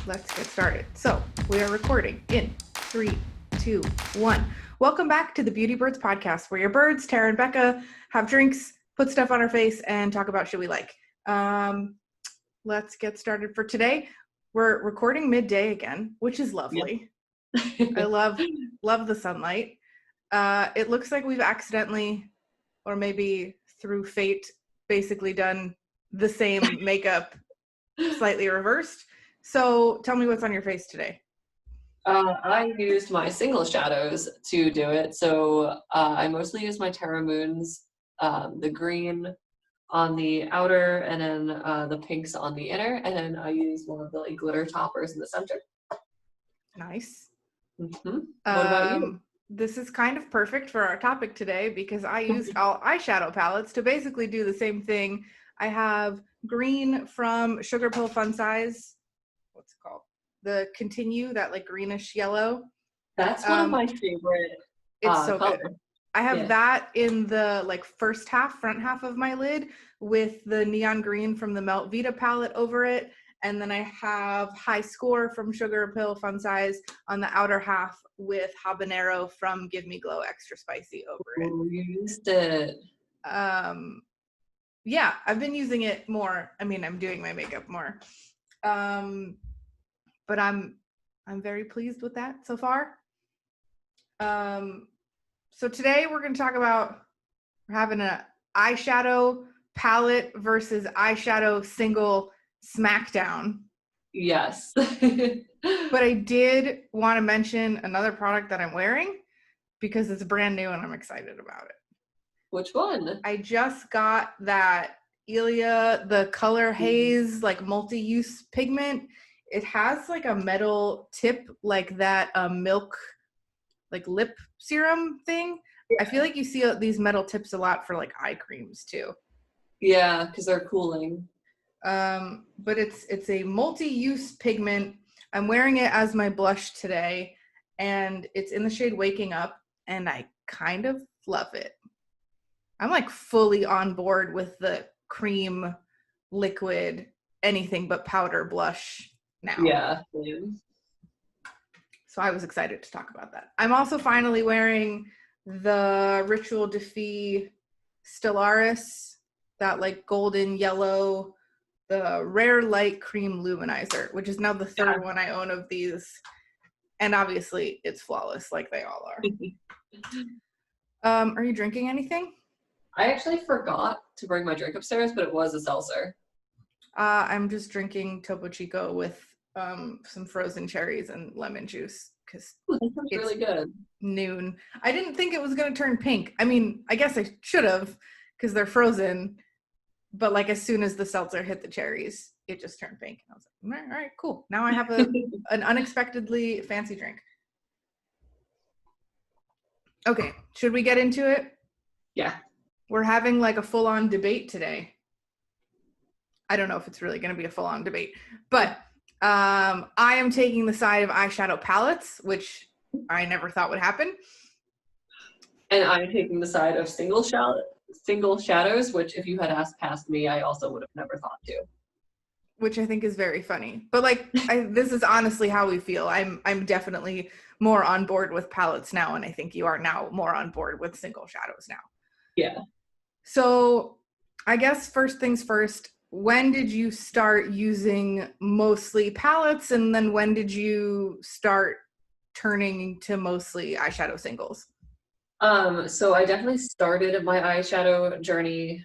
Let's get started. So we are recording in 3, 2, 1. Welcome back to the Beauty Birds podcast, where your birds, Tara and Beka, have drinks, put stuff on our face, and talk about shit we like. Let's get started for today. We're recording midday again, which is lovely. Yep. I love the sunlight. It looks like we've accidentally, or maybe through fate, basically done the same makeup, slightly reversed. So tell me what's on your face today. I used my single shadows to do it. So I mostly used my Terra Moons, the green on the outer, and then the pinks on the inner, and then I used one of the glitter toppers in the center. Nice. Mm-hmm. What about you? This is kind of perfect for our topic today because I used all eyeshadow palettes to basically do the same thing. I have green from Sugar Pill Fun Size. What's it called? The Continue, that greenish yellow. That's one of my favorite. It's so colors. Good. I have that in the front half of my lid with the neon green from the Melt Vita palette over it. And then I have High Score from Sugar Pill Fun Size on the outer half with Habanero from Give Me Glow Extra Spicy over it. Oh, you used it. Yeah, I've been using it more. I mean, I'm doing my makeup more. But I'm very pleased with that so far. So today we're going to talk about having an eyeshadow palette versus eyeshadow single Smackdown. Yes. But I did want to mention another product that I'm wearing because it's brand new and I'm excited about it. Which one? I just got that Ilia, the Color Haze, multi-use pigment. It has a metal tip like that milk, lip serum thing. Yeah. I feel like you see these metal tips a lot for eye creams too. Yeah, because they're cooling. But it's a multi-use pigment. I'm wearing it as my blush today, and it's in the shade Waking Up, and I kind of love it. I'm fully on board with the cream, liquid, anything but powder blush now. Yeah. So I was excited to talk about that. I'm also finally wearing the Ritual Defy Stellaris, that golden yellow, the Rare Light Cream Luminizer, which is now the third one I own of these. And obviously it's flawless like they all are. Are you drinking anything? I actually forgot to bring my drink upstairs, but it was a seltzer. I'm just drinking Topo Chico with some frozen cherries and lemon juice because it's really good. Noon. I didn't think it was going to turn pink. I mean, I guess I should have because they're frozen, but as soon as the seltzer hit the cherries, it just turned pink. I was like, all right, cool. Now I have an unexpectedly fancy drink. Okay, should we get into it? Yeah. We're having a full-on debate today. I don't know if it's really going to be a full-on debate, but I am taking the side of eyeshadow palettes, which I never thought would happen. And I'm taking the side of single shadows, which if you had asked me, I also would have never thought to. Which I think is very funny. But this is honestly how we feel. I'm definitely more on board with palettes now, and I think you are now more on board with single shadows now. Yeah. So I guess first things first, when did you start using mostly palettes, and then when did you start turning to mostly eyeshadow singles? So I definitely started my eyeshadow journey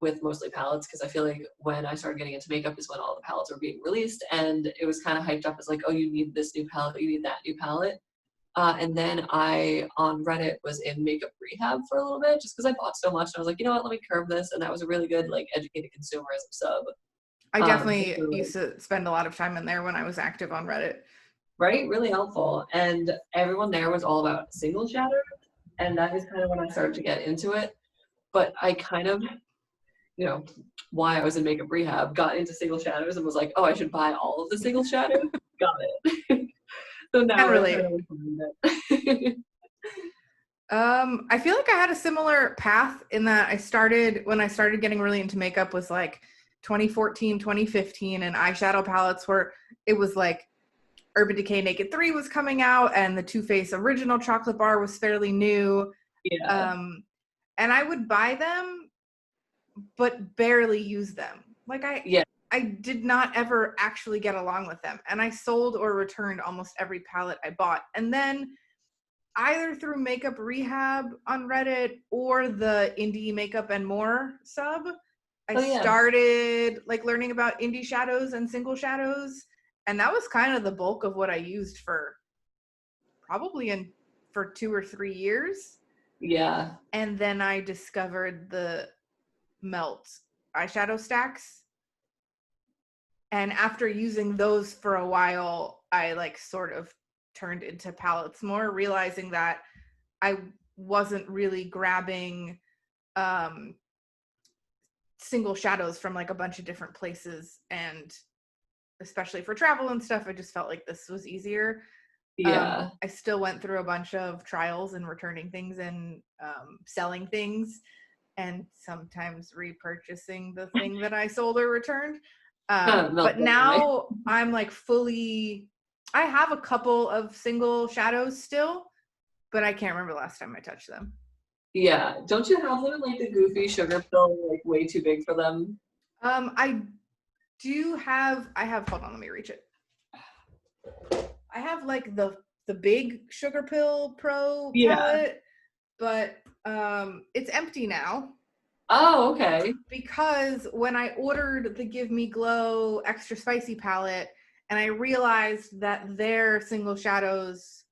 with mostly palettes because I feel like when I started getting into makeup is when all the palettes were being released, and it was kind of hyped up as oh, you need this new palette, you need that new palette. And then I, on Reddit, was in makeup rehab for a little bit just because I bought so much. And I was like, you know what, let me curve this. And that was a really good, educated consumerism sub. I definitely used to spend a lot of time in there when I was active on Reddit. Right? Really helpful. And everyone there was all about single shadows. And that is kind of when I started to get into it. But I kind of, why I was in makeup rehab, got into single shadows and was like, oh, I should buy all of the single shadows. Got it. So now I feel like I had a similar path in that when I started getting really into makeup was 2014, 2015, and eyeshadow palettes were, it was like Urban Decay Naked 3 was coming out, and the Too Faced Original Chocolate Bar was fairly new. Yeah. And I would buy them, but barely use them. Like Yeah. I did not ever actually get along with them. And I sold or returned almost every palette I bought. And then either through Makeup Rehab on Reddit or the Indie Makeup and More sub, I started like learning about indie shadows and single shadows. And that was kind of the bulk of what I used for probably for 2 or 3 years. Yeah. And then I discovered the Melt eyeshadow stacks. And after using those for a while, I like sort of turned into palettes more, realizing that I wasn't really grabbing single shadows from like a bunch of different places. And especially for travel and stuff, I just felt like this was easier. Yeah. I still went through a bunch of trials and returning things and selling things, and sometimes repurchasing the thing that I sold or returned. But now I'm like I have a couple of single shadows still, but I can't remember the last time I touched them. Yeah. Don't you have them in like the goofy sugar pill, like way too big for them? I have, hold on, let me reach it. I have like the big Sugar Pill Pro palette, but it's empty now. Oh, okay. Because when I ordered the Give Me Glow Extra Spicy palette, and I realized that their single shadows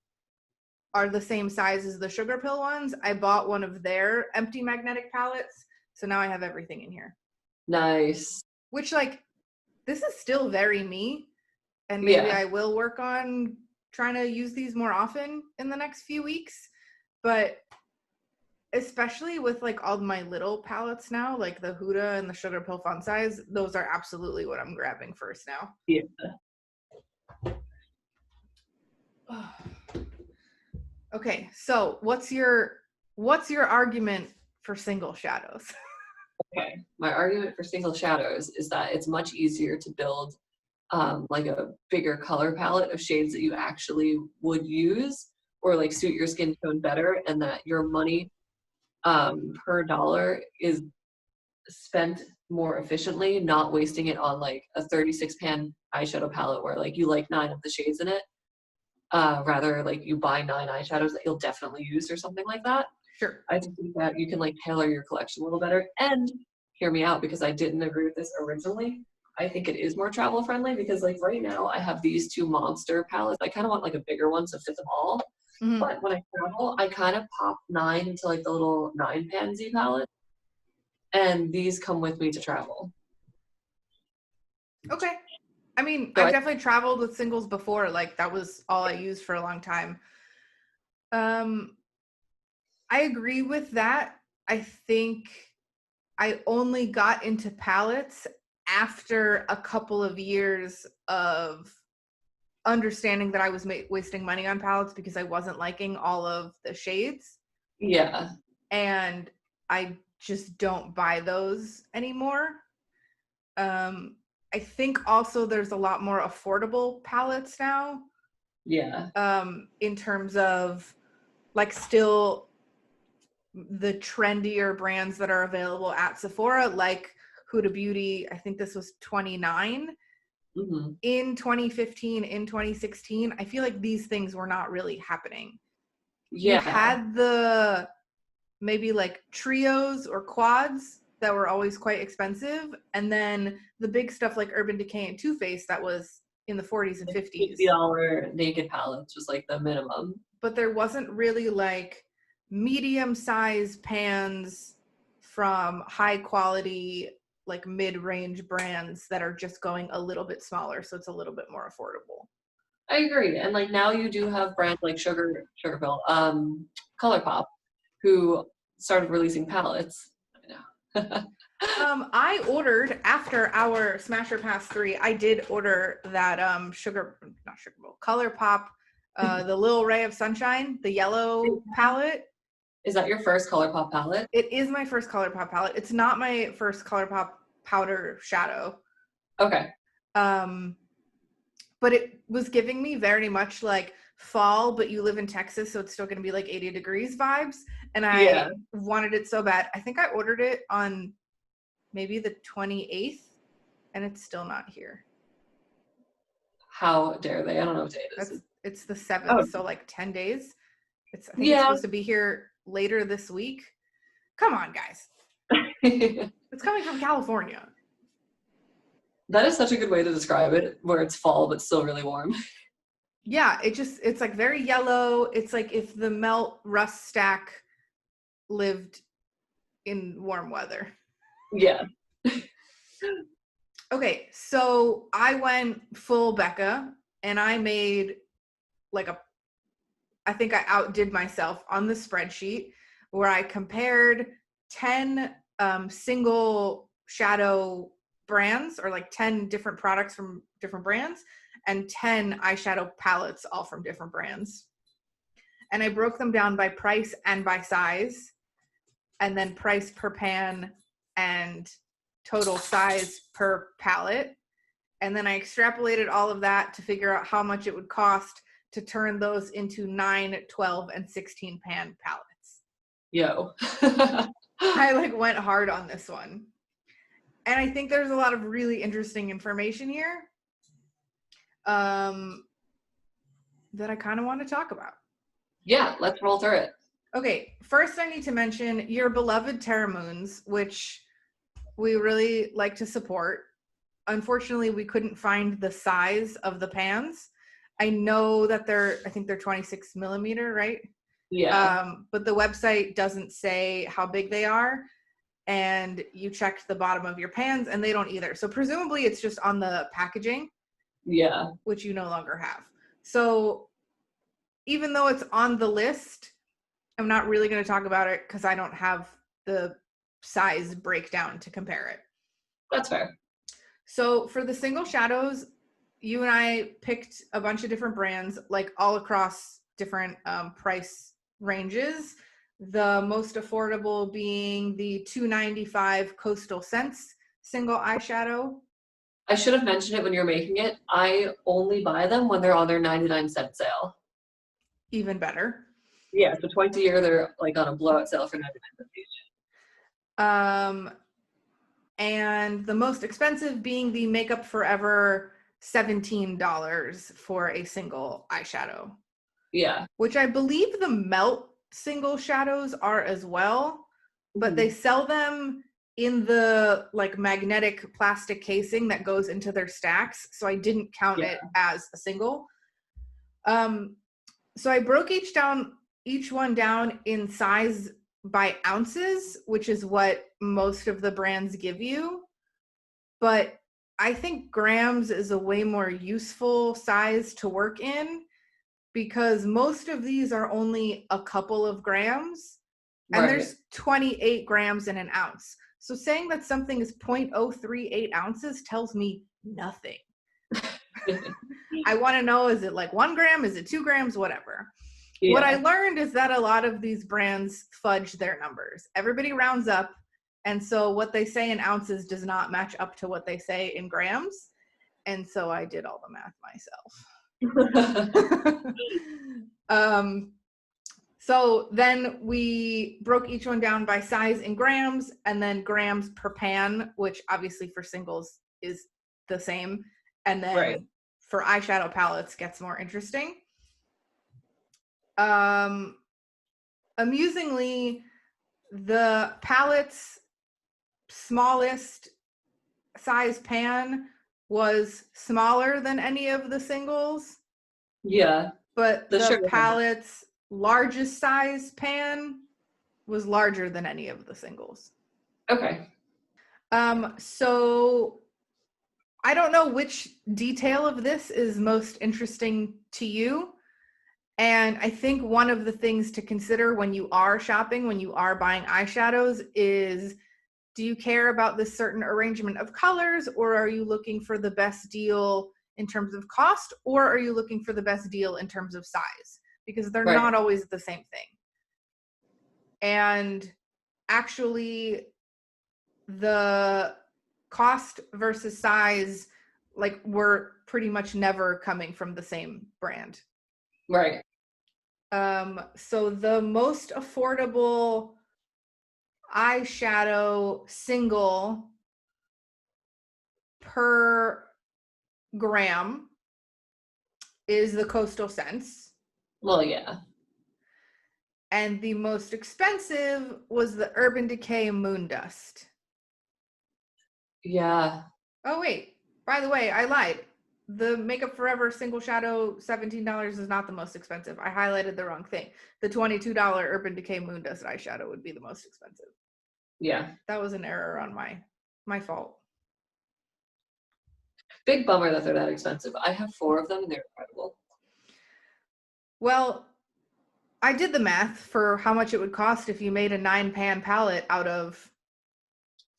are the same size as the Sugar Pill ones, I bought one of their empty magnetic palettes. So now I have everything in here. Nice. Which, like, this is still very me. And maybe I will work on trying to use these more often in the next few weeks. But especially with like all my little palettes now, like the Huda and the Sugar Pill Fun Size, those are absolutely what I'm grabbing first now. Yeah. Okay, so what's your argument for single shadows? Okay, my argument for single shadows is that it's much easier to build like a bigger color palette of shades that you actually would use or like suit your skin tone better, and that your money per dollar is spent more efficiently, not wasting it on like a 36 pan eyeshadow palette where like you like 9 of the shades in it. Rather like you buy 9 eyeshadows that you'll definitely use or something like that. Sure. I think that you can like tailor your collection a little better. And hear me out, because I didn't agree with this originally. I think it is more travel friendly because like right now I have these 2 monster palettes. I kind of want like a bigger one to fit them all. Mm-hmm. But when I travel, I kind of pop 9 into like the little 9 pansy palette. And these come with me to travel. Okay. I mean, so I've definitely traveled with singles before. Like that was all I used for a long time. I agree with that. I think I only got into palettes after a couple of years of understanding that I was wasting money on palettes because I wasn't liking all of the shades. Yeah. And I just don't buy those anymore. I think also there's a lot more affordable palettes now. Yeah. In terms of like still the trendier brands that are available at Sephora, like Huda Beauty. I think this was $29. Mm-hmm. In 2015, in 2016, I feel like these things were not really happening. Yeah. You had the maybe like trios or quads that were always quite expensive, and then the big stuff like Urban Decay and Too Faced that was in the 40s and 50s. $50 naked palettes was like the minimum. But there wasn't really like medium-sized pans from high quality like mid-range brands that are just going a little bit smaller, so it's a little bit more affordable. I agree. And like now you do have brands like Sugar Pill, ColourPop, who started releasing palettes. I know. I ordered after our Smasher Pass 3, I did order that ColourPop, the Little Ray of Sunshine, the yellow palette. Is that your first ColourPop palette? It is my first ColourPop palette. It's not my first ColourPop powder shadow. Okay. But it was giving me very much like fall, but you live in Texas, so it's still going to be like 80 degrees vibes. And I wanted it so bad. I think I ordered it on maybe the 28th, and it's still not here. How dare they? I don't know what day it is. It's the 7th, so like 10 days. I think it's supposed to be here later this week. Come on, guys. It's coming from California. That is such a good way to describe it, where it's fall but still really warm. Yeah, it's like very yellow. It's like if the Melt Rust Stack lived in warm weather. Yeah. Okay, so I went full Beka, and I made like I think I outdid myself on the spreadsheet where I compared 10 single shadow brands, or like 10 different products from different brands, and 10 eyeshadow palettes, all from different brands. And I broke them down by price and by size, and then price per pan and total size per palette. And then I extrapolated all of that to figure out how much it would cost to turn those into 9, 12, and 16 pan palettes. Yo. I like went hard on this one. And I think there's a lot of really interesting information here that I kind of want to talk about. Yeah, let's roll through it. Okay, first I need to mention your beloved Terra Moons, which we really like to support. Unfortunately, we couldn't find the size of the pans. I know that I think they're 26 millimeter, right? Yeah. But the website doesn't say how big they are. And you checked the bottom of your pans and they don't either. So presumably it's just on the packaging. Yeah. Which you no longer have. So even though it's on the list, I'm not really going to talk about it because I don't have the size breakdown to compare it. That's fair. So for the single shadows, you and I picked a bunch of different brands, like all across different price ranges. The most affordable being the $2.95 Coastal Scents single eyeshadow. I should have mentioned it when you're making it. I only buy them when they're on their 99-cent sale. Even better. Yeah, so twice a year they're like on a blowout sale for 99 cents each. And the most expensive being the Makeup Forever $17 for a single eyeshadow. Yeah. Which I believe the Melt single shadows are as well, but they sell them in the like magnetic plastic casing that goes into their stacks. So I didn't count it as a single. So I broke each one down in size by ounces, which is what most of the brands give you. But I think grams is a way more useful size to work in because most of these are only a couple of grams and there's 28 grams in an ounce. So saying that something is 0.038 ounces tells me nothing. I want to know, is it like 1 gram? Is it 2 grams? Whatever. Yeah. What I learned is that a lot of these brands fudge their numbers. Everybody rounds up. And so what they say in ounces does not match up to what they say in grams. And so I did all the math myself. So then we broke each one down by size in grams and then grams per pan, which obviously for singles is the same. And then for eyeshadow palettes gets more interesting. Amusingly, the palette's smallest size pan was smaller than any of the singles. Yeah. But the palette's largest size pan was larger than any of the singles. Okay. So I don't know which detail of this is most interesting to you. And I think one of the things to consider when you are shopping, when you are buying eyeshadows is, do you care about this certain arrangement of colors, or are you looking for the best deal in terms of cost, or are you looking for the best deal in terms of size? Because they're not always the same thing. And actually, the cost versus size, like, were pretty much never coming from the same brand. Right. So the most affordable eyeshadow single per gram is the Coastal Scents. Well, yeah. And the most expensive was the Urban Decay Moon Dust. Yeah. Oh, wait. By the way, I lied. The Makeup Forever Single Shadow $17 is not the most expensive. I highlighted the wrong thing. The $22 Urban Decay Moon Dust eyeshadow would be the most expensive. Yeah. That was an error on my fault. Big bummer that they're that expensive. I have 4 of them and they're incredible. Well, I did the math for how much it would cost if you made a 9-pan palette out of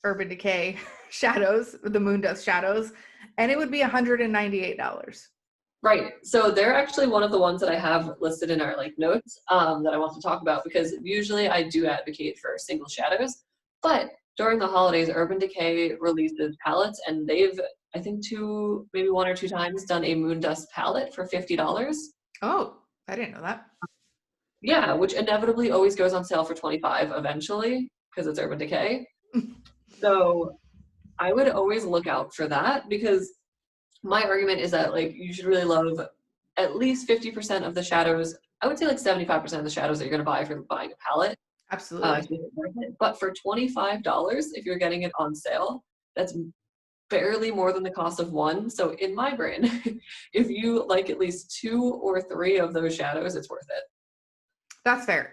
Urban Decay shadows, the Moon Dust shadows, and it would be $198. Right. So they're actually one of the ones that I have listed in our like notes that I want to talk about, because usually I do advocate for single shadows, but during the holidays, Urban Decay releases palettes, and they've, I think, 2, maybe 1 or 2 times done a Moon Dust palette for $50. Oh, I didn't know that. Yeah, which inevitably always goes on sale for $25 eventually, because it's Urban Decay. So I would always look out for that, because my argument is that like you should really love at least 50% of the shadows. I would say like 75% of the shadows that you're going to buy if you're buying a palette. Absolutely. To make it worth it. But for $25, if you're getting it on sale, that's barely more than the cost of one. So in my brain, if you like at least 2 or 3 of those shadows, it's worth it. That's fair.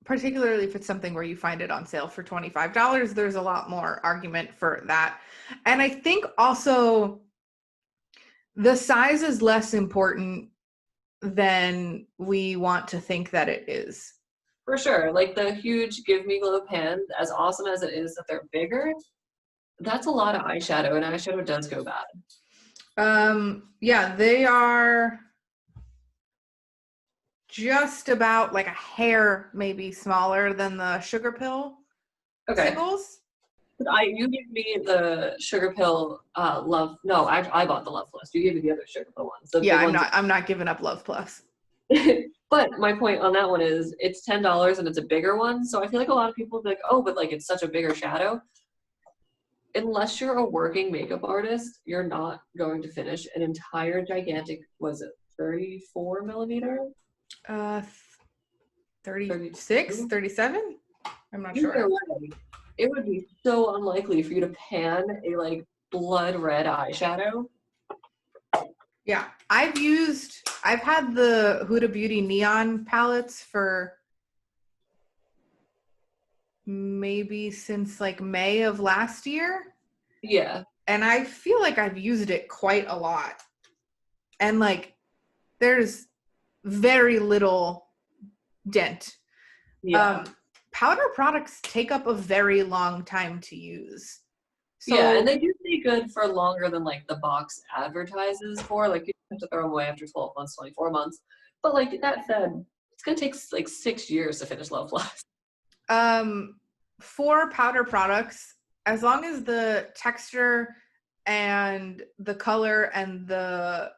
Particularly if it's something where you find it on sale for $25, there's a lot more argument for that. And I think also the size is less important than we want to think that it is. For sure. Like the huge Give Me Glow pans, as awesome as it is that they're bigger, that's a lot of eyeshadow, and eyeshadow does go bad. Yeah, they are just about like a hair maybe smaller than the Sugar Pill singles. You gave me the Sugar Pill Love. No, I bought the Love Plus. You gave me the other Sugar Pill ones. Yeah, I'm not giving up Love Plus. But my point on that one is it's $10 and it's a bigger one. So I feel like a lot of people will be like, oh, but like it's such a bigger shadow. Unless you're a working makeup artist, you're not going to finish an entire gigantic, was it 34 millimeter? 36, 37? I'm not sure. Either way, it would be so unlikely for you to pan a like blood red eyeshadow. Yeah, I've had the Huda Beauty neon palettes for maybe since like May of last year. Yeah. And I feel like I've used it quite a lot. And like there's very little dent. Yeah. Powder products take up a very long time to use. So, yeah, and they do stay good for longer than like the box advertises for. Like you have to throw them away after 12 months, 24 months. But like that said, it's gonna take like 6 years to finish Love Plus. For powder products, as long as the texture and the color and the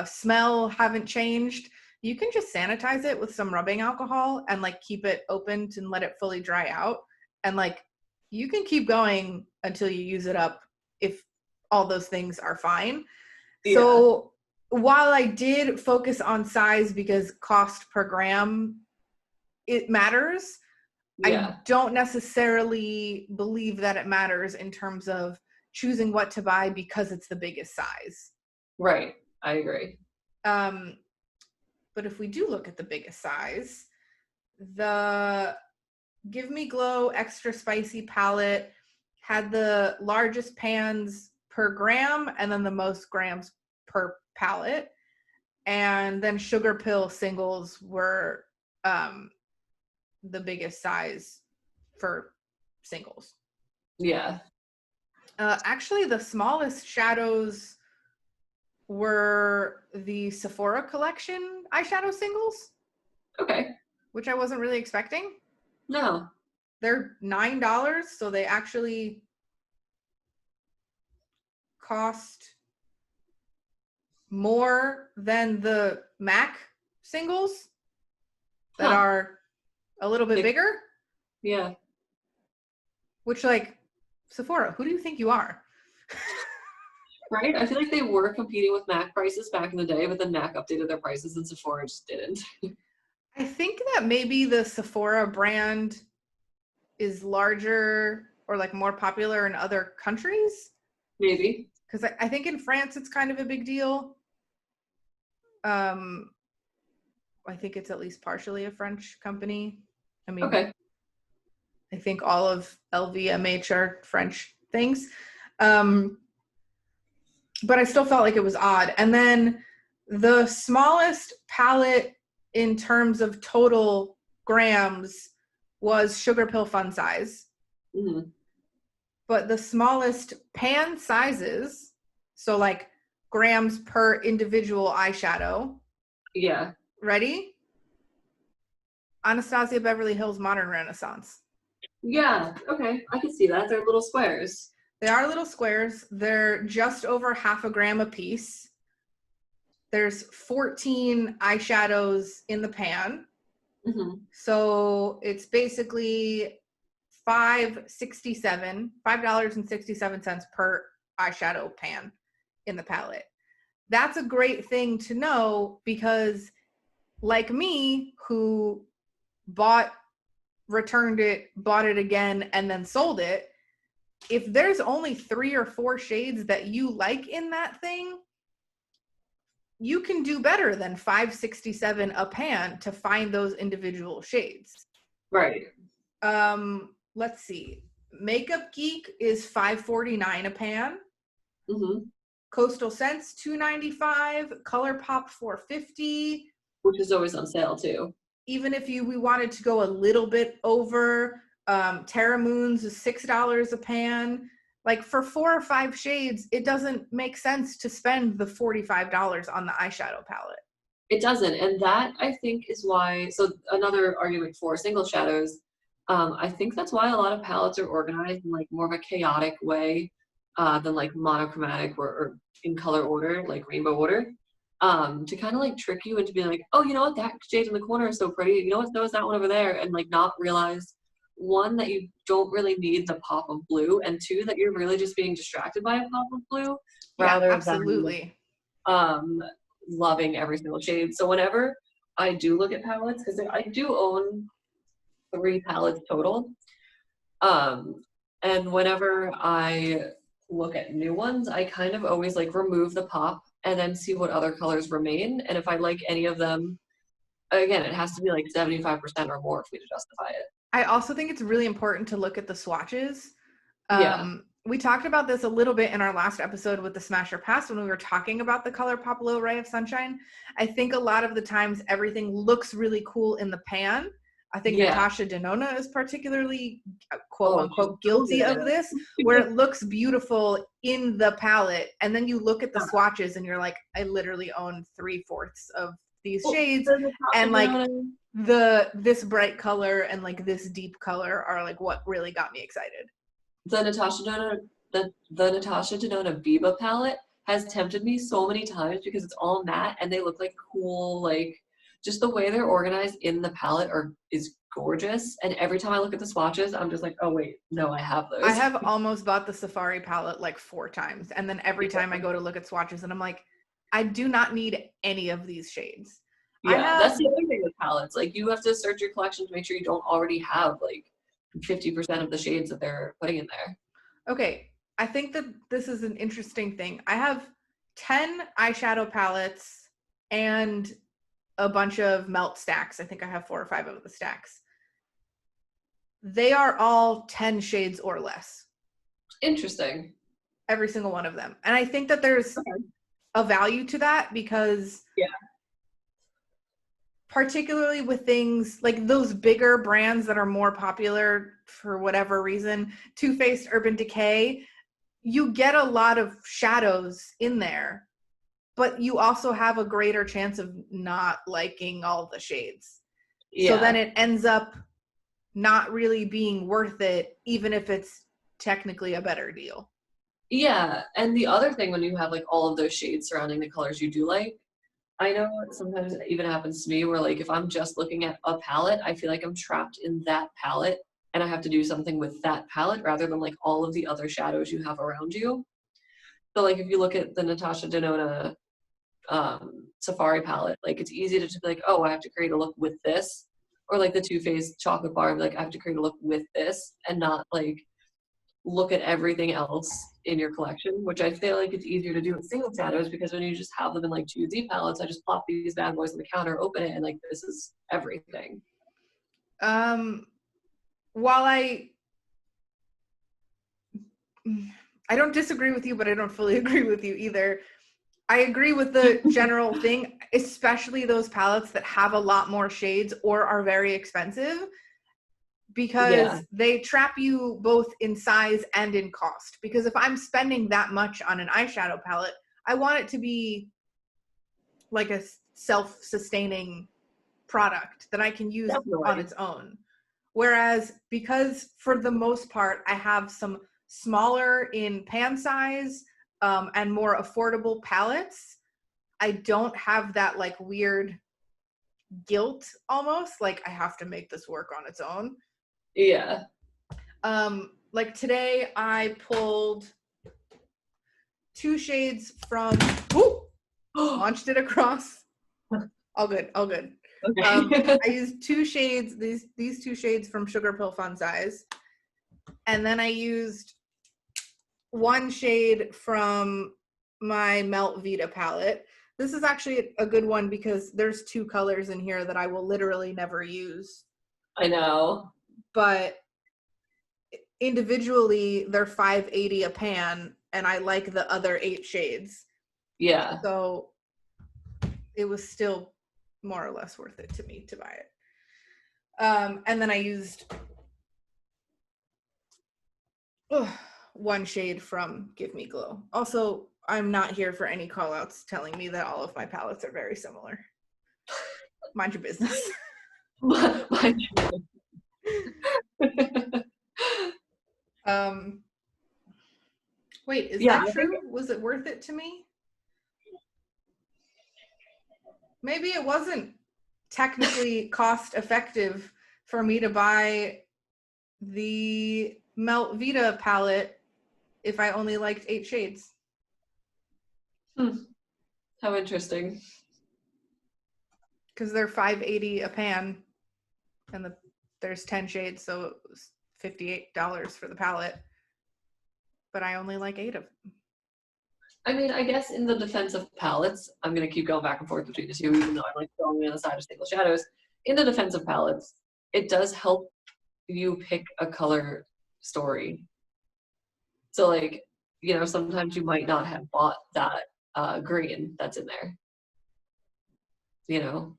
smell haven't changed, you can just sanitize it with some rubbing alcohol and like keep it opened and let it fully dry out. And like you can keep going until you use it up if all those things are fine. Yeah. So while I did focus on size because cost per gram, it matters. Yeah. I don't necessarily believe that it matters in terms of choosing what to buy because it's the biggest size. Right. I agree. But if we do look at the biggest size, the Give Me Glow Extra Spicy palette had the largest pans per gram and then the most grams per palette. And then Sugar Pill singles were the biggest size for singles. Yeah. Actually, the smallest shadows were the Sephora collection eyeshadow singles. Okay. Which I wasn't really expecting. No. They're $9, so they actually cost more than the MAC singles that are a little bit bigger. Yeah. Which, like, Sephora, who do you think you are? Right? I feel like they were competing with MAC prices back in the day, but then MAC updated their prices and Sephora just didn't. I think that maybe the Sephora brand is larger or like more popular in other countries. Maybe. Because I think in France it's kind of a big deal. I think it's at least partially a French company. I mean, okay. I think all of LVMH are French things. But I still felt like it was odd. And then the smallest palette in terms of total grams was Sugar Pill Fun Size. Mm-hmm. But the smallest pan sizes, so like grams per individual eyeshadow. Yeah. Ready? Anastasia Beverly Hills Modern Renaissance. Yeah, okay. I can see that. They're little squares. They are little squares. They're just over half a gram a piece. There's 14 eyeshadows in the pan. Mm-hmm. So it's basically $5.67 per eyeshadow pan in the palette. That's a great thing to know because, like me, who returned it, bought it again, and then sold it, if there's only 3 or 4 shades that you like in that thing, you can do better than $5.67 a pan to find those individual shades. Right. Let's see. Makeup Geek is $5.49 a pan. Mm-hmm. Coastal Scents $2.95. ColourPop $4.50. Which is always on sale too. Even if we wanted to go a little bit over, Terra Moons is $6 a pan. Like for 4 or 5 shades, it doesn't make sense to spend the $45 on the eyeshadow palette. It doesn't. And that I think is why, so another argument for single shadows, I think that's why a lot of palettes are organized in like more of a chaotic way than like monochromatic or in color order, like rainbow order. To kind of like trick you into being like, oh, you know what, that shade in the corner is so pretty. You know what, so is that one over there, and like not realize, one, that you don't really need the pop of blue, and 2, that you're really just being distracted by a pop of blue rather absolutely. than loving every single shade. So whenever I do look at palettes, because I do own 3 palettes total, and whenever I look at new ones, I kind of always like remove the pop and then see what other colors remain. And if I like any of them, again, it has to be like 75% or more for me to justify it. I also think it's really important to look at the swatches. Yeah. We talked about this a little bit in our last episode with the Smash or Pass when we were talking about the ColourPop Low Ray of Sunshine. I think a lot of the times everything looks really cool in the pan. I think Natasha Denona is particularly, quote unquote, guilty of this, where it looks beautiful in the palette. And then you look at the swatches and you're like, I literally own 3/4 of these shades. And like this bright color and like this deep color are like what really got me excited. The Natasha Denona Beba palette has tempted me so many times because it's all matte and they look like cool, like just the way they're organized in the palette is gorgeous. And every time I look at the swatches, I'm just like, oh wait, no, I have those. I have almost bought the Safari palette like 4 times. And then every time I go to look at swatches and I'm like, I do not need any of these shades. Yeah, that's the other thing with palettes. Like you have to search your collection to make sure you don't already have like 50% of the shades that they're putting in there. Okay, I think that this is an interesting thing. I have 10 eyeshadow palettes and a bunch of melt stacks. I think I have 4 or 5 of the stacks. They are all 10 shades or less. Interesting. Every single one of them. And I think that there's a value to that because particularly with things like those bigger brands that are more popular for whatever reason, Too Faced, Urban Decay, you get a lot of shadows in there, but you also have a greater chance of not liking all the shades. So then it ends up not really being worth it, even if it's technically a better deal. Yeah, and the other thing when you have like all of those shades surrounding the colors you do like, I know sometimes it even happens to me where like if I'm just looking at a palette, I feel like I'm trapped in that palette and I have to do something with that palette rather than like all of the other shadows you have around you. So like if you look at the Natasha Denona Safari palette, like it's easy to just be like, oh, I have to create a look with this, or like the Too Faced chocolate bar, like I have to create a look with this, and not like look at everything else in your collection, which I feel like it's easier to do with single shadows because when you just have them in like 2D palettes, I just plop these bad boys on the counter, open it, and like this is everything. While I don't disagree with you, but I don't fully agree with you either. I agree with the general thing, especially those palettes that have a lot more shades or are very expensive, because they trap you both in size and in cost. Because if I'm spending that much on an eyeshadow palette, I want it to be like a self-sustaining product that I can use on its own. Whereas because for the most part, I have some smaller in pan size and more affordable palettes, I don't have that like weird guilt almost, like I have to make this work on its own. Yeah. Like today I pulled 2 shades from, launched it across. All good. Okay. I used 2 shades, these 2 shades from Sugar Pill Fun Size. And then I used 1 shade from my Melt Vita palette. This is actually a good one because there's 2 colors in here that I will literally never use. I know. But individually, they're $5.80 a pan, and I like the other 8 shades. Yeah. So it was still more or less worth it to me to buy it. And then I used 1 shade from Give Me Glow. Also, I'm not here for any call outs telling me that all of my palettes are very similar. Mind your business. Mind your business. Wait, is that true? Was it worth it to me? Maybe it wasn't technically cost effective for me to buy the Melt Vita palette if I only liked 8 shades. How interesting. Because they're $5.80 a pan, and there's 10 shades, so it was $58 for the palette. But I only like 8 of them. I mean, I guess in the defense of palettes, I'm going to keep going back and forth between the two, even though I'm like going on the side of single shadows. In the defense of palettes, it does help you pick a color story. So like, you know, sometimes you might not have bought that green that's in there. You know?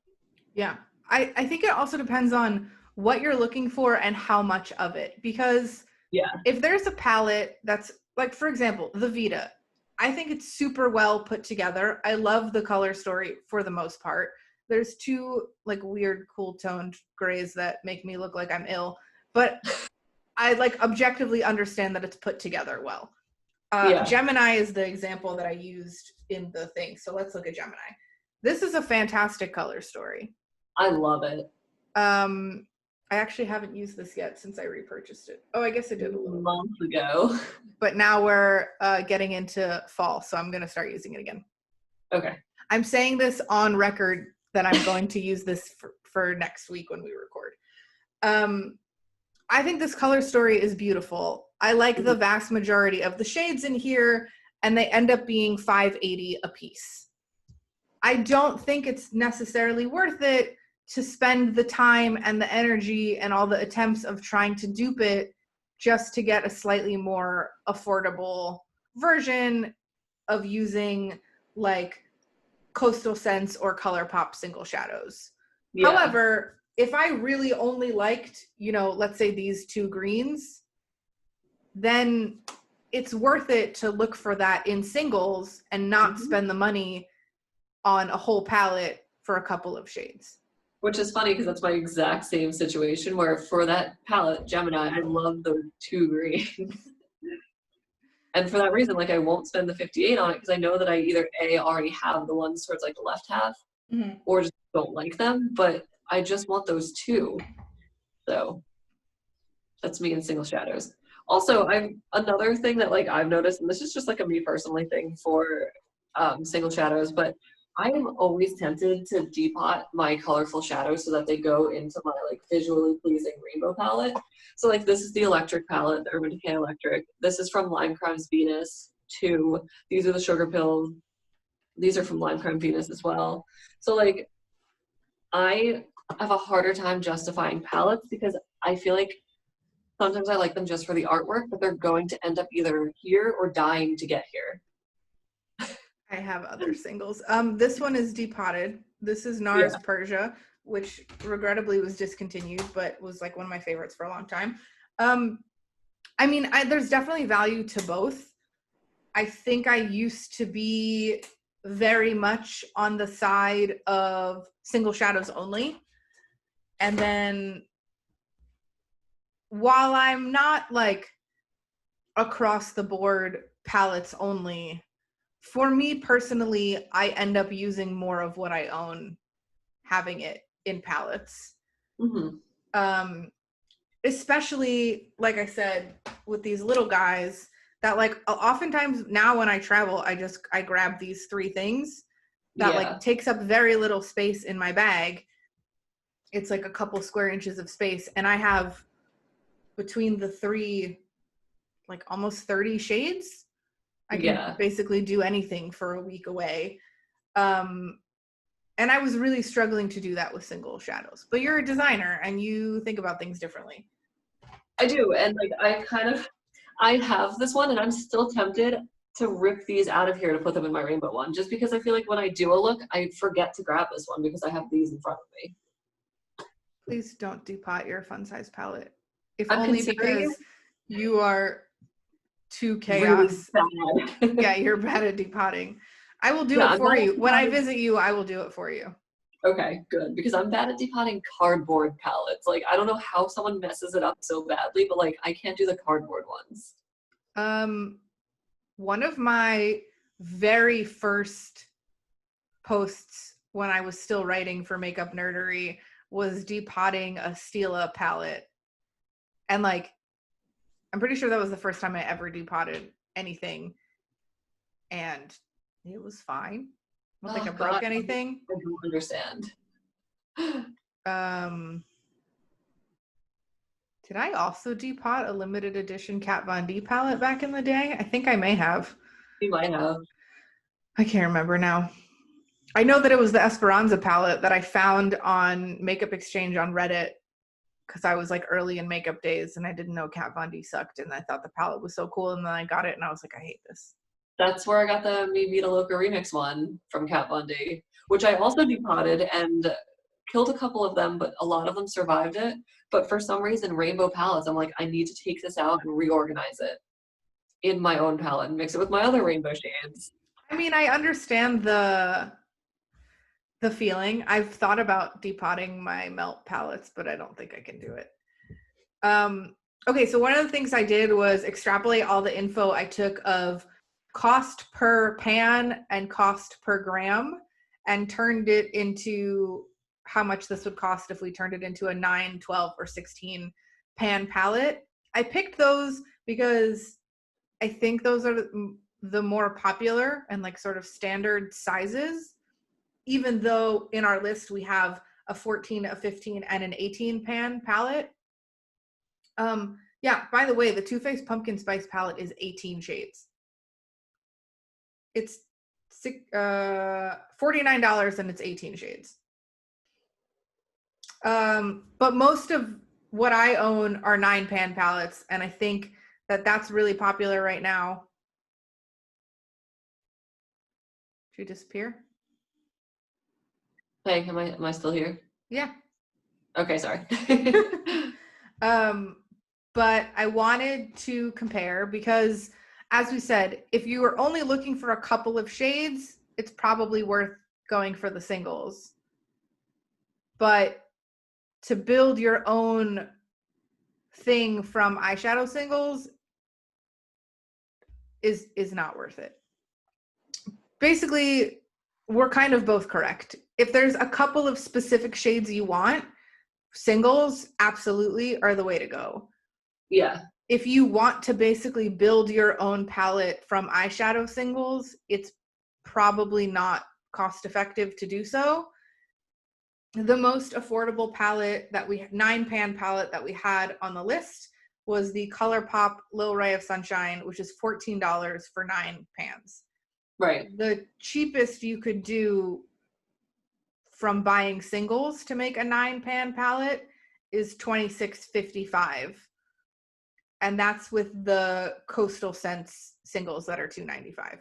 Yeah. I think it also depends on what you're looking for and how much of it. Because if there's a palette that's, like, for example, the Vita, I think it's super well put together. I love the color story for the most part. There's 2 like weird cool toned grays that make me look like I'm ill, but I like objectively understand that it's put together well. Gemini is the example that I used in the thing. So let's look at Gemini. This is a fantastic color story. I love it. I actually haven't used this yet since I repurchased it. Oh, I guess I did a little months ago. But now we're getting into fall, so I'm going to start using it again. Okay. I'm saying this on record that I'm going to use this for next week when we record. I think this color story is beautiful. I like the vast majority of the shades in here, and they end up being $5.80 a piece. I don't think it's necessarily worth it to spend the time and the energy and all the attempts of trying to dupe it just to get a slightly more affordable version of using like Coastal Scents or ColourPop single shadows. Yeah. However, if I really only liked, you know, let's say these 2 greens, then it's worth it to look for that in singles and not spend the money on a whole palette for a couple of shades. Which is funny because that's my exact same situation where for that palette, Gemini, I love those 2 greens. And for that reason, like I won't spend the 58 on it because I know that I either A, already have the ones towards like the left half or just don't like them, but I just want those two. So that's me in single shadows. Also, I'm another thing that like I've noticed, and this is just like a me personally thing for single shadows, but I am always tempted to depot my colorful shadows so that they go into my like visually pleasing rainbow palette. So like this is the electric palette, the Urban Decay Electric. This is from Lime Crime's Venus 2. These are the Sugar Pills. These are from Lime Crime Venus as well. So like I have a harder time justifying palettes because I feel like sometimes I like them just for the artwork, but they're going to end up either here or dying to get here. I have other singles. This one is depotted. This is NARS Persia, which regrettably was discontinued, but was like one of my favorites for a long time. I mean, there's definitely value to both. I think I used to be very much on the side of single shadows only. And then while I'm not like across the board palettes only, for me personally, I end up using more of what I own, having it in palettes. Especially, like I said, with these little guys that like oftentimes now when I travel, I grab these three things that like takes up very little space in my bag. It's like a couple square inches of space. And I have between the three, like almost 30 shades. I can basically do anything for a week away. And I was really struggling to do that with single shadows. But you're a designer and you think about things differently. I do. And like I have this one and I'm still tempted to rip these out of here to put them in my rainbow one, just because I feel like when I do a look, I forget to grab this one because I have these in front of me. Please don't depot your fun size palette. If I'm only because you are too chaos. Really bad. Yeah, you're bad at depotting. I will do it for you. When I visit you, I will do it for you. Okay, good. Because I'm bad at depotting cardboard palettes. Like, I don't know how someone messes it up so badly, but like, I can't do the cardboard ones. One of my very first posts when I was still writing for Makeup Nerdery was depotting a Stila palette. And like, I'm pretty sure that was the first time I ever depotted anything. And it was fine. I don't think I broke anything. I don't understand. Did I also depot a limited edition Kat Von D palette back in the day? I think I may have. You might have. I can't remember now. I know that it was the Esperanza palette that I found on Makeup Exchange on Reddit because I was like early in makeup days and I didn't know Kat Von D sucked and I thought the palette was so cool and then I got it and I was like, I hate this. That's where I got the Me Vita Loca remix one from Kat Von D, which I also depotted and killed a couple of them, but a lot of them survived it. But for some reason, rainbow palettes, I'm like, I need to take this out and reorganize it in my own palette and mix it with my other rainbow shades. I mean, I understand the feeling. I've thought about depotting my melt palettes, but I don't think I can do it. Okay, so one of the things I did was extrapolate all the info I took of cost per pan and cost per gram and turned it into how much this would cost if we turned it into a 9, 12, or 16 pan palette. I picked those because I think those are the more popular and like sort of standard sizes, even though in our list we have a 14, a 15, and an 18 pan palette. Yeah, by the way, the Too Faced Pumpkin Spice palette is 18 shades. It's $49 and it's 18 shades. But most of what I own are 9 pan palettes, and I think that that's really popular right now. Did you disappear? Hey, am I still here? Yeah. Okay, sorry. But I wanted to compare because, as we said, if you are only looking for a couple of shades, it's probably worth going for the singles. But to build your own thing from eyeshadow singles, is not worth it. Basically, we're kind of both correct. If there's a couple of specific shades you want, singles absolutely are the way to go. Yeah. If you want to basically build your own palette from eyeshadow singles, it's probably not cost effective to do so. The most affordable palette that 9-pan palette that we had on the list was the ColourPop Little Ray of Sunshine, which is $14 for 9 pans. Right. The cheapest you could do from buying singles to make a 9-pan palette is $26.55. And that's with the Coastal Scents singles that are $2.95.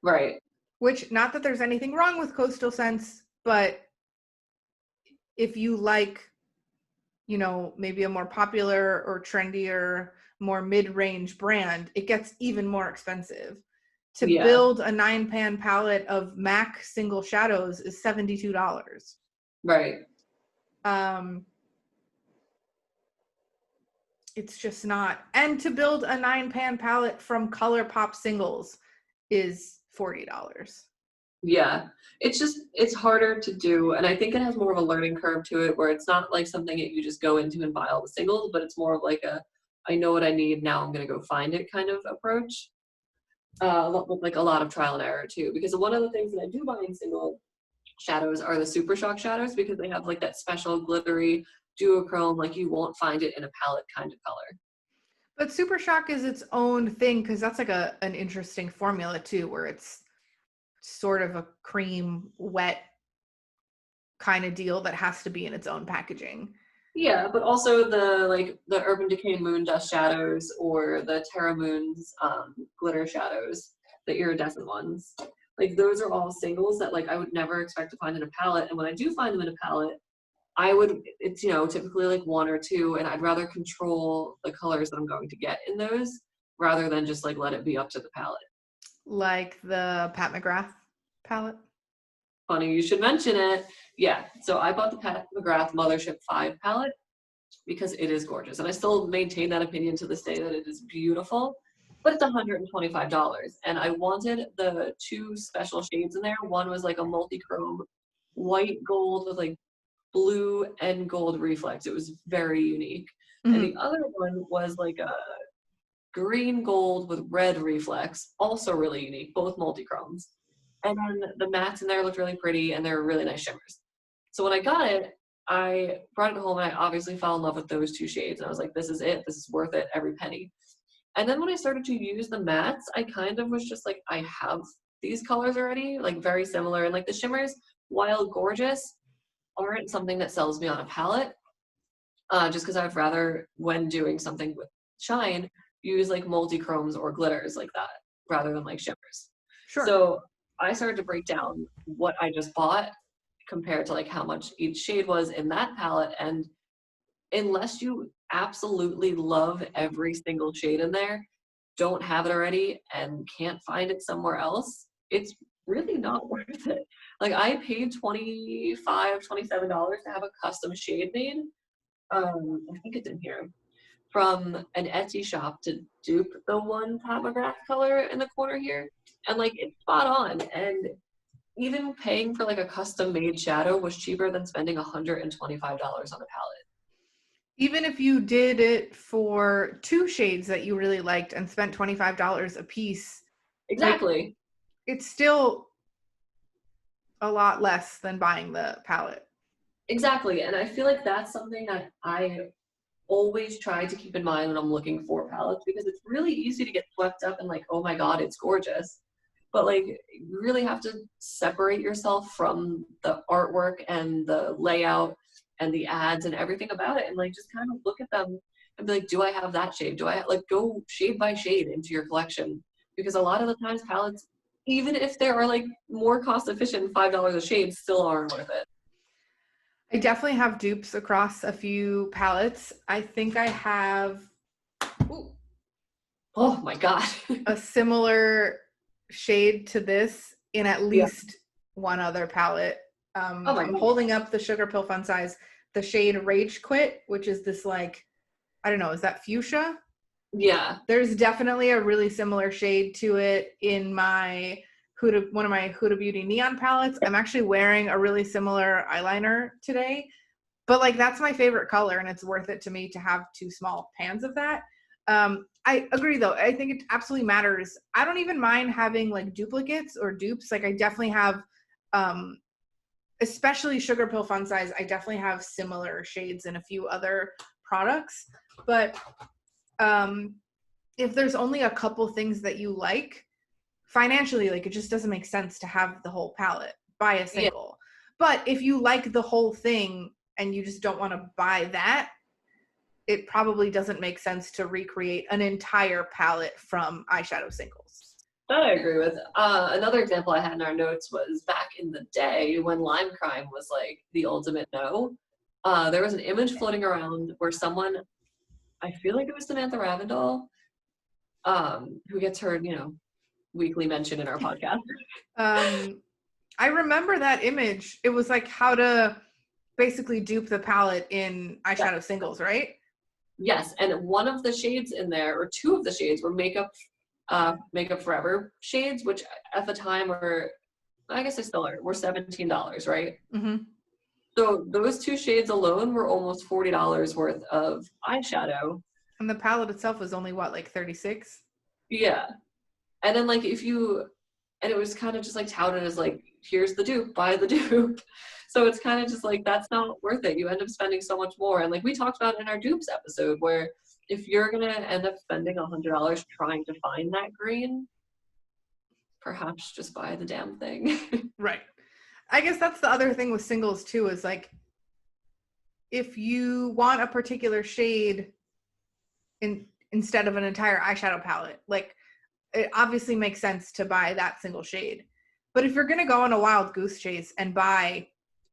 Right. Which, not that there's anything wrong with Coastal Scents, but if you like, you know, maybe a more popular or trendier, more mid-range brand, it gets even more expensive. To build a 9-pan palette of MAC single shadows is $72. Right. It's just not. And to build a 9-pan palette from ColourPop singles is $40. Yeah. It's harder to do. And I think it has more of a learning curve to it where it's not like something that you just go into and buy all the singles, but it's more of like I know what I need, now I'm going to go find it kind of approach. With like a lot of trial and error too. Because one of the things that I do buy in single shadows are the Super Shock shadows because they have like that special glittery duochrome, like you won't find it in a palette kind of color. But Super Shock is its own thing because that's like an interesting formula too, where it's sort of a cream wet kind of deal that has to be in its own packaging. Yeah, but also the Urban Decay Moon Dust shadows or the Terra Moon's glitter shadows, the iridescent ones. Like those are all singles that like I would never expect to find in a palette. And when I do find them in a palette, it's, you know, typically like 1 or 2, and I'd rather control the colors that I'm going to get in those rather than just like let it be up to the palette. Like the Pat McGrath palette? Funny you should mention it. Yeah, so I bought the Pat McGrath Mothership 5 palette because it is gorgeous. And I still maintain that opinion to this day that it is beautiful, but it's $125. And I wanted the 2 special shades in there. One was like a multi-chrome white gold with like blue and gold reflex. It was very unique. Mm-hmm. And the other one was like a green gold with red reflex, also really unique, both multi-chromes. And then the mattes in there looked really pretty and they're really nice shimmers. So when I got it, I brought it home and I obviously fell in love with those 2 shades. And I was like, this is it. This is worth it, every penny. And then when I started to use the mattes, I kind of was just like, I have these colors already, like very similar. And like the shimmers, while gorgeous, aren't something that sells me on a palette. Just because I'd rather, when doing something with shine, use like multi-chromes or glitters like that rather than like shimmers. Sure. So I started to break down what I just bought compared to like how much each shade was in that palette. And unless you absolutely love every single shade in there, don't have it already and can't find it somewhere else, it's really not worth it. Like I paid $27 to have a custom shade made. I think it's in here, from an Etsy shop to dupe the one Pat McGrath color in the corner here. And like it's spot on. And even paying for like a custom made shadow was cheaper than spending $125 on a palette. Even if you did it for 2 shades that you really liked and spent $25 a piece. Exactly. Like, it's still a lot less than buying the palette. Exactly. And I feel like that's something that I always try to keep in mind when I'm looking for palettes, because it's really easy to get swept up in like, oh my God, it's gorgeous. But like you really have to separate yourself from the artwork and the layout and the ads and everything about it, and like just kind of look at them and be like, do I have that shade? Do I like go shade by shade into your collection? Because a lot of the times palettes, even if they are like more cost efficient, $5 a shade, still aren't worth it. I definitely have dupes across a few palettes. I think I have oh my God. a similar shade to this in at least one other palette. I'm holding up the Sugar Pill Fun Size, the shade Rage Quit, which is this like, I don't know, is that fuchsia? Yeah. There's definitely a really similar shade to it in my one of my Huda Beauty neon palettes. I'm actually wearing a really similar eyeliner today, but like that's my favorite color, and it's worth it to me to have 2 small pans of that. I agree though. I think it absolutely matters. I don't even mind having like duplicates or dupes. Like I definitely have, especially Sugar Pill Fun Size, I definitely have similar shades in a few other products. But if there's only a couple things that you like, financially, like it just doesn't make sense to have the whole palette. Buy a Yeah. single. But if you like the whole thing and you just don't want to buy that, it probably doesn't make sense to recreate an entire palette from eyeshadow singles. That I agree with. Another example I had in our notes was back in the day when Lime Crime was like the ultimate no. There was an image floating around where someone, I feel like it was Samantha Ravindall, who gets her, weekly mention in our podcast. I remember that image. It was like how to basically dupe the palette in eyeshadow singles, right? Yes, and one of the shades in there, or 2 of the shades, were Makeup Forever shades, which at the time were, I guess they still are, were $17, right? Mm-hmm. So those 2 shades alone were almost $40 worth of eyeshadow. And the palette itself was only what, like 36? Yeah. And then like and it was kind of just like touted as like, here's the dupe, buy the dupe. So it's kind of just like, that's not worth it. You end up spending so much more. And like we talked about in our dupes episode, where if you're going to end up spending $100 trying to find that green, perhaps just buy the damn thing. Right. I guess that's the other thing with singles too, is like, if you want a particular shade instead of an entire eyeshadow palette, like it obviously makes sense to buy that single shade. But if you're going to go on a wild goose chase and buy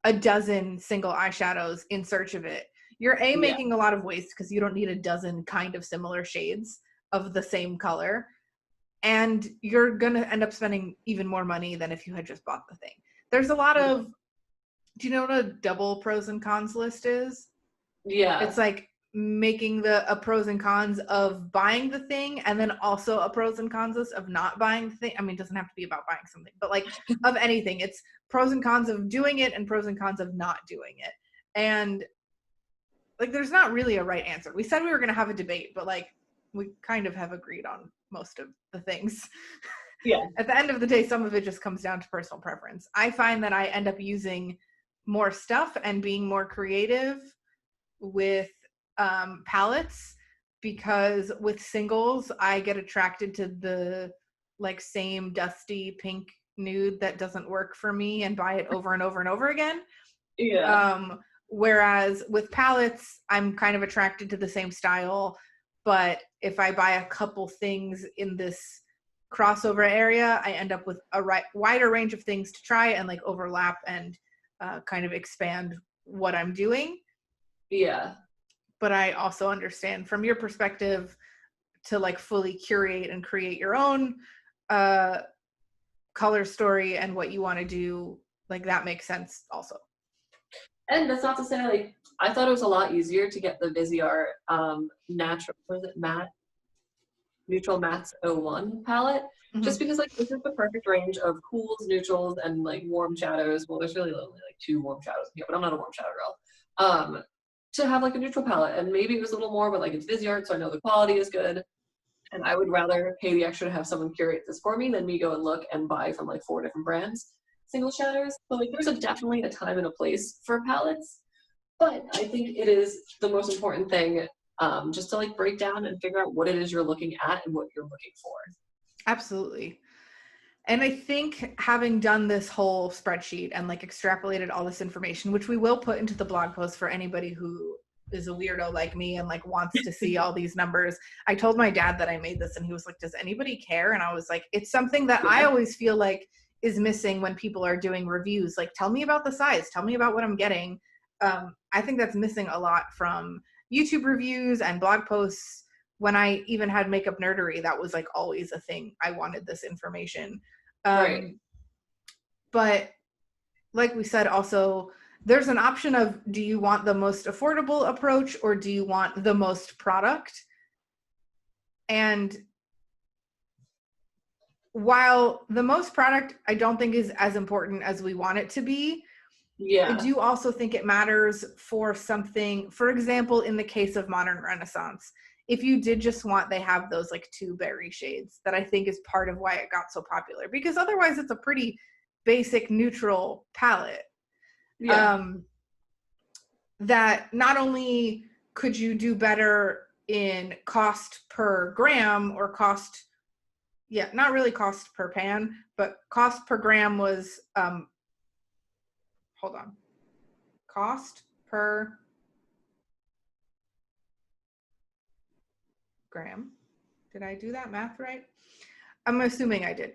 a dozen single eyeshadows in search of it, you're making a lot of waste because you don't need a dozen kind of similar shades of the same color. And you're going to end up spending even more money than if you had just bought the thing. There's a lot of, do you know what a double pros and cons list is? Yeah. It's like making a pros and cons of buying the thing, and then also a pros and cons list of not buying the thing. I mean, it doesn't have to be about buying something, but like of anything, it's pros and cons of doing it and pros and cons of not doing it. And like, there's not really a right answer. We said we were going to have a debate, but like, we kind of have agreed on most of the things. Yeah. At the end of the day, some of it just comes down to personal preference. I find that I end up using more stuff and being more creative with palettes, because with singles I get attracted to the like same dusty pink nude that doesn't work for me and buy it over and over and over again. Whereas with palettes I'm kind of attracted to the same style, but if I buy a couple things in this crossover area, I end up with a wider range of things to try and like overlap and kind of expand what I'm doing. Yeah. But I also understand from your perspective to like fully curate and create your own color story and what you want to do. Like that makes sense also. And that's not to say like, I thought it was a lot easier to get the Viseart natural, was it matte? Neutral Mattes 01 palette, just because like this is the perfect range of cools, neutrals, and like warm shadows. Well, there's really only like 2 warm shadows in here, but I'm not a warm shadow girl. To have like a neutral palette, and maybe it was a little more, but like it's Viseart, so I know the quality is good, and I would rather pay the extra to have someone curate this for me than me go and look and buy from like 4 different brands single shadows. So like there's definitely a time and a place for palettes, but I think it is the most important thing, just to like break down and figure out what it is you're looking at and what you're looking for. Absolutely. And I think having done this whole spreadsheet and like extrapolated all this information, which we will put into the blog post for anybody who is a weirdo like me and like wants to see all these numbers. I told my dad that I made this and he was like, does anybody care? And I was like, it's something that I always feel like is missing when people are doing reviews. Like, tell me about the size, tell me about what I'm getting. I think that's missing a lot from YouTube reviews and blog posts. When I even had Makeup Nerdery, that was like always a thing. I wanted this information. Right. But like we said, also, there's an option of, do you want the most affordable approach or do you want the most product? And while the most product I don't think is as important as we want it to be, I do also think it matters for something, for example, in the case of Modern Renaissance, if you did just want, they have those like 2 berry shades that I think is part of why it got so popular, because otherwise it's a pretty basic neutral palette. That not only could you do better in cost per gram or cost, not really cost per pan, but cost per gram was, hold on, cost per gram. Did I do that math right? I'm assuming I did.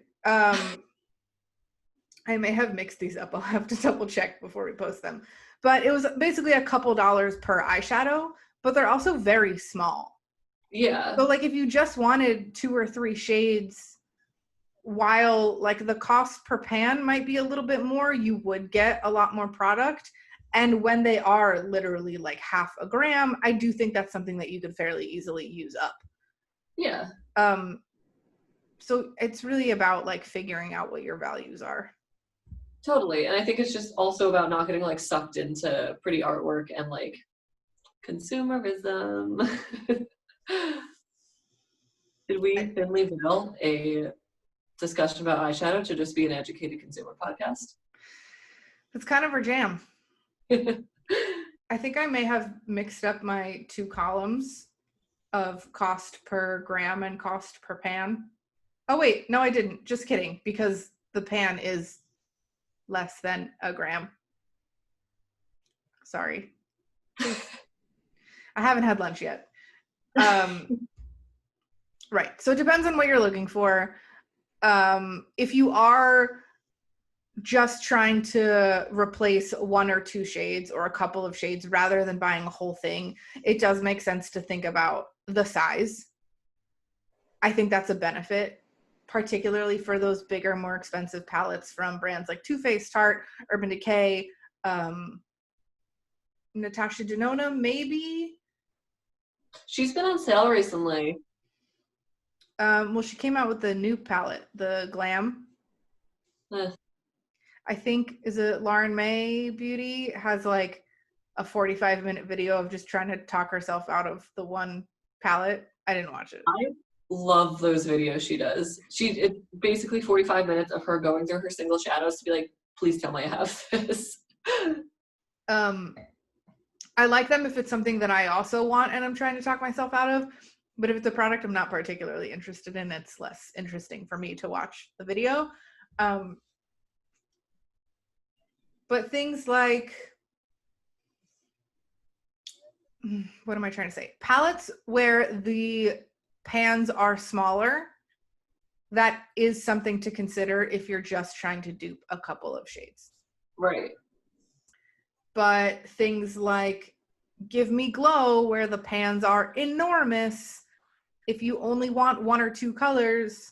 I may have mixed these up. I'll have to double check before we post them. But it was basically a couple dollars per eyeshadow, but they're also very small. Yeah. So like if you just wanted 2 or 3 shades, while like the cost per pan might be a little bit more, you would get a lot more product. And when they are literally like half a gram, I do think that's something that you could fairly easily use up. Yeah. So it's really about like figuring out what your values are. Totally. And I think it's just also about not getting like sucked into pretty artwork and like consumerism. Did we thinly veil a discussion about eyeshadow to just be an educated consumer podcast? It's kind of our jam. I think I may have mixed up my 2 columns of cost per gram and cost per pan. Oh wait, no I didn't. Just kidding, because the pan is less than a gram. Sorry. I haven't had lunch yet. Right. So it depends on what you're looking for. If you are just trying to replace 1 or 2 shades or a couple of shades rather than buying a whole thing, it does make sense to think about the size. I think that's a benefit, particularly for those bigger, more expensive palettes from brands like Too Faced, Tarte, Urban Decay, Natasha Denona, maybe. She's been on sale recently. Well, she came out with the new palette, the Glam. I think, is it Lauren May Beauty, has like a 45-minute video of just trying to talk herself out of the one palette. I didn't watch it. I love those videos she does. It's basically 45 minutes of her going through her single shadows to be like, please tell me I have this. I like them if it's something that I also want and I'm trying to talk myself out of. But if it's a product I'm not particularly interested in, it's less interesting for me to watch the video. But things like, what am I trying to say? Palettes where the pans are smaller, that is something to consider if you're just trying to dupe a couple of shades. Right. But things like Give Me Glow, where the pans are enormous, if you only want 1 or 2 colors,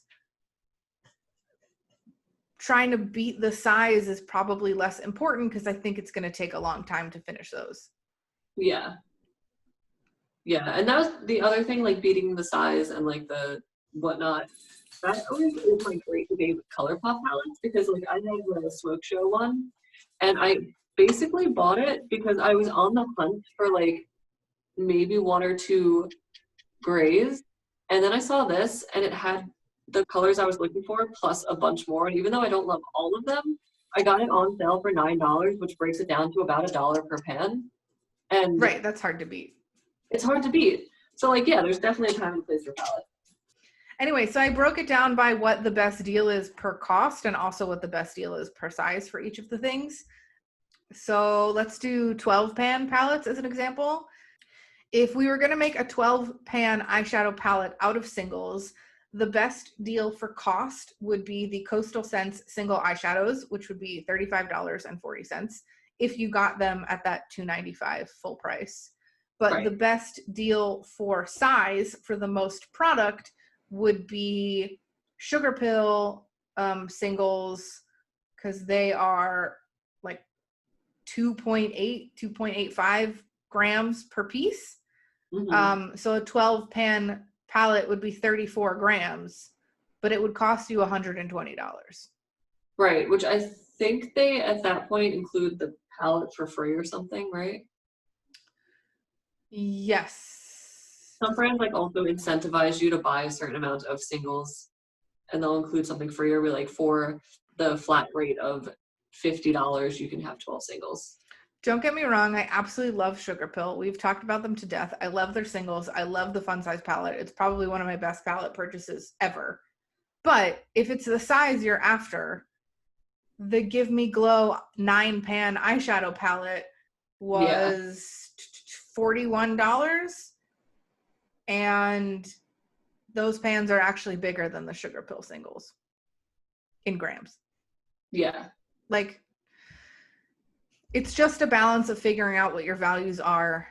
trying to beat the size is probably less important because I think it's going to take a long time to finish those. Yeah. Yeah, and that was the other thing, like beating the size and like the whatnot. That always is my great debate with ColourPop palettes, because like I have the Smoke Show one, and I basically bought it because I was on the hunt for like maybe 1 or 2 grays, and then I saw this and it had the colors I was looking for plus a bunch more, and even though I don't love all of them, I got it on sale for $9, which breaks it down to about $1 per pan. And right, that's hard to beat. It's hard to beat. So like, yeah, there's definitely a time and place for palettes. Anyway, so I broke it down by what the best deal is per cost and also what the best deal is per size for each of the things. So let's do 12 pan palettes as an example. If we were going to make a 12 pan eyeshadow palette out of singles, the best deal for cost would be the Coastal Scents single eyeshadows, which would be $35.40 if you got them at that $295 full price. But Right. The best deal for size for the most product would be Sugar Pill singles, because they are like 2.85 grams per piece. Mm-hmm. So a 12 pan palette would be 34 grams, but it would cost you $120. Right, which I think they at that point include the palette for free or something, right? Yes. Some brands like also incentivize you to buy a certain amount of singles, and they'll include something free, or be like, for the flat rate of $50, you can have 12 singles. Don't get me wrong, I absolutely love Sugar Pill. We've talked about them to death. I love their singles. I love the fun size palette. It's probably one of my best palette purchases ever. But if it's the size you're after, the Give Me Glow 9-pan eyeshadow palette was $41. And those pans are actually bigger than the Sugar Pill singles in grams. Yeah. Like, it's just a balance of figuring out what your values are.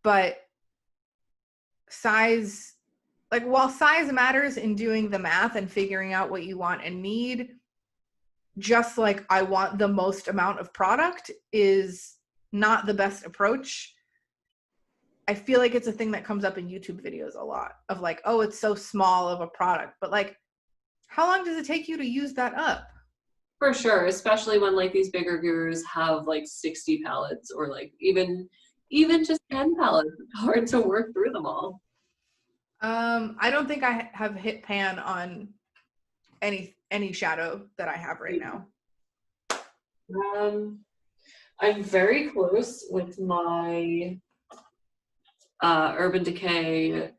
But size, like, while size matters in doing the math and figuring out what you want and need, just like I want the most amount of product is not the best approach. I feel like it's a thing that comes up in YouTube videos a lot of like, oh, it's so small of a product, but like, how long does it take you to use that up? For sure, especially when like these bigger gurus have like 60 palettes, or like even just 10 palettes. It's hard to work through them all. I don't think I have hit pan on any shadow that I have right now. I'm very close with my Urban Decay.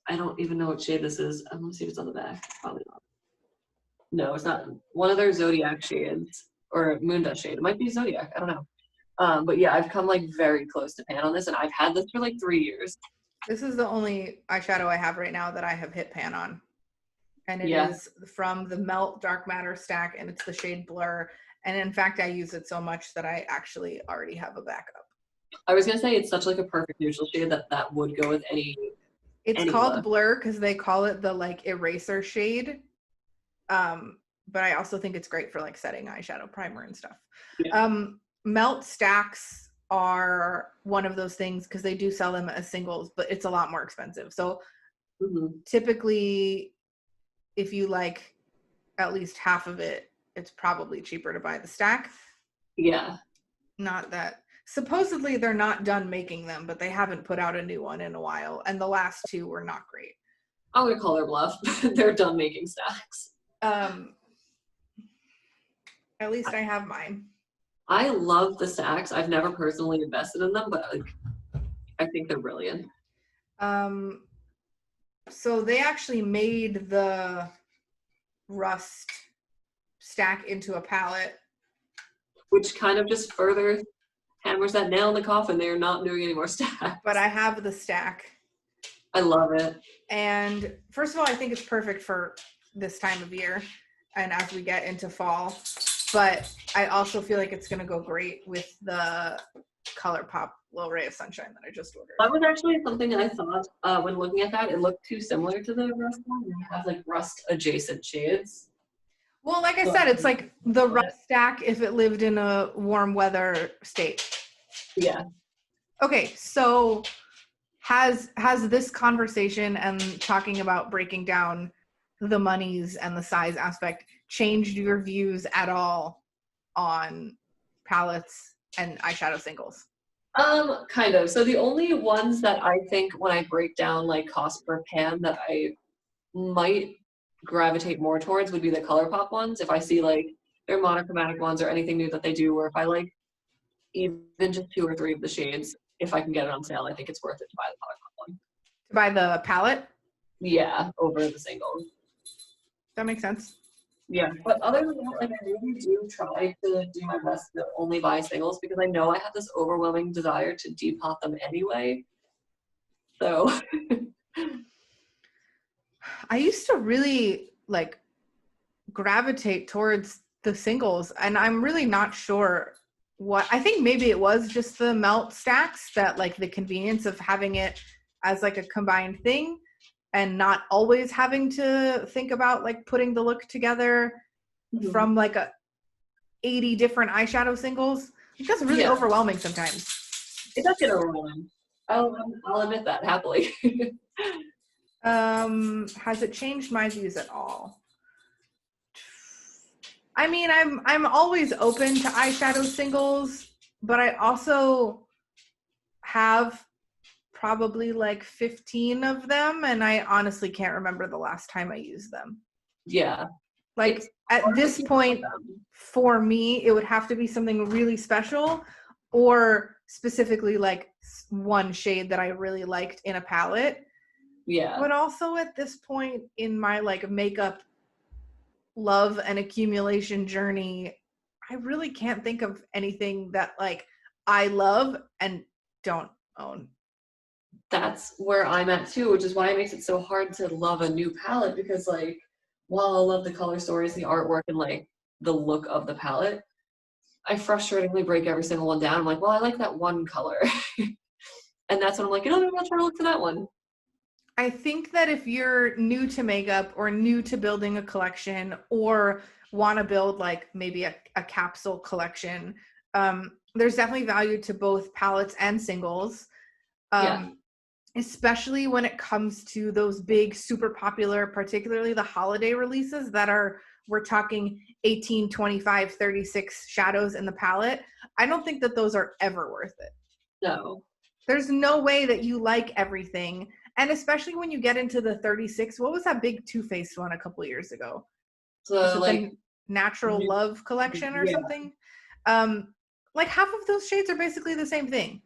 I don't even know what shade this is. I'm gonna see if it's on the back. Probably not. No, it's not. One of their Zodiac shades, or Moon Dust shade. It might be Zodiac. I don't know. But yeah, I've come like very close to pan on this, and I've had this for like 3 years. This is the only eyeshadow I have right now that I have hit pan on. And it is from the Melt Dark Matter stack, and it's the shade Blur. And in fact, I use it so much that I actually already have a backup. I was gonna say it's such like a perfect neutral shade that would go with any. It's called Blur because they call it the like eraser shade. But I also think it's great for like setting eyeshadow primer and stuff. Yeah. Melt stacks are one of those things because they do sell them as singles, but it's a lot more expensive. So typically, if you like at least half of it, it's probably cheaper to buy the stack. Yeah. Not that. Supposedly they're not done making them, but they haven't put out a new one in a while. And the last two were not great. I'm going to call their bluff. They're done making stacks. At least I have mine. I love the stacks. I've never personally invested in them, but like, I think they're brilliant. So they actually made the Rust stack into a palette, which kind of just further hammers that nail in the coffin. They're not doing any more stacks. But I have the stack. I love it. And first of all, I think it's perfect for this time of year and as we get into fall. But I also feel like it's going to go great with the ColourPop Little Ray of Sunshine that I just ordered. That was actually something that I thought when looking at that. It looked too similar to the Rust one. It has like Rust adjacent shades. Well, like I said, it's like the Rust stack if it lived in a warm weather state. Yeah. Okay, so has this conversation and talking about breaking down the monies and the size aspect changed your views at all on palettes and eyeshadow singles? Kind of. So the only ones that I think when I break down like cost per pan that I might gravitate more towards would be the ColourPop ones. If I see like their monochromatic ones or anything new that they do, or if I like even just 2 or 3 of the shades, if I can get it on sale, I think it's worth it to buy the ColourPop one. To buy the palette? Yeah, over the singles. That makes sense. Yeah, but other than that, like I really do try to do my best to only buy singles because I know I have this overwhelming desire to depot them anyway. So I used to really like gravitate towards the singles, and I'm really not sure what. I think maybe it was just the melt stacks, that like the convenience of having it as like a combined thing and not always having to think about like putting the look together from like 80 different eyeshadow singles. It gets really overwhelming sometimes. It does get overwhelming. I'll admit that happily. Has it changed my views at all? I mean, I'm always open to eyeshadow singles, but I also have probably like 15 of them, and I honestly can't remember the last time I used them. Yeah. Like It's at hard to this keep up with point, them. for me, it would have to be something really special, or specifically like one shade that I really liked in a palette. Yeah. But also at this point in my like makeup love and accumulation journey, I really can't think of anything that like I love and don't own. That's where I'm at too, which is why it makes it so hard to love a new palette, because like while I love the color stories, the artwork, and like the look of the palette, I frustratingly break every single one down. I'm like, well, I like that one color. And that's when I'm like, you know, maybe I'll try to look for that one. I think that if you're new to makeup or new to building a collection or want to build like maybe a capsule collection, there's definitely value to both palettes and singles. Yeah. Especially when it comes to those big, super popular, particularly the holiday releases that are, we're talking 18, 25, 36 shadows in the palette. I don't think that those are ever worth it. No. There's no way that you like everything. And especially when you get into the 36, what was that big Too Faced one a couple years ago? Was So it like, the Natural Love collection or yeah, something? Like half of those shades are basically the same thing.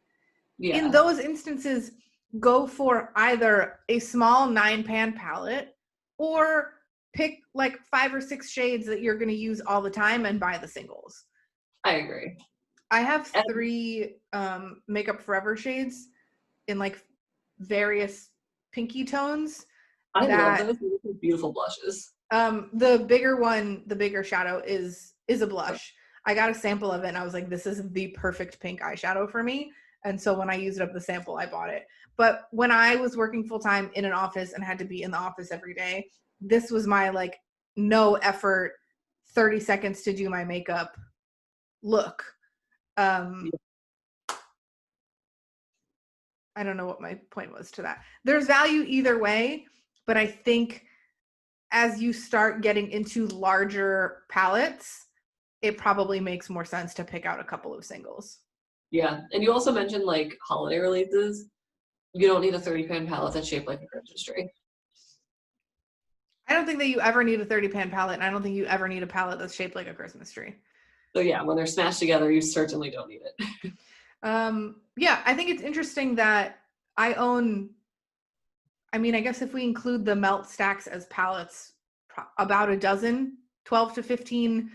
In yeah, those instances, go for either a small 9-pan palette or pick like 5 or 6 shades that you're going to use all the time and buy the singles. I agree. I have And 3 Makeup Forever shades in like various pinky tones I love that those. Those are beautiful blushes. the bigger one, the bigger shadow is a blush. I got a sample of it and I was like, this is the perfect pink eyeshadow for me. And so when I used up the sample, I bought it. But when I was working full time in an office and had to be in the office every day, this was my like no effort, 30 seconds to do my makeup look. Um, I don't know what my point was to that. There's value either way, but I think as you start getting into larger palettes, it probably makes more sense to pick out a couple of singles. Yeah. And you also mentioned like holiday releases. You don't need a 30-pan palette that's shaped like a Christmas tree. I don't think that you ever need a 30-pan palette, and I don't think you ever need a palette that's shaped like a Christmas tree. So yeah, when they're smashed together, you certainly don't need it. Yeah, I think it's interesting that I own, I mean, I guess if we include the melt stacks as palettes, about a dozen, 12 to 15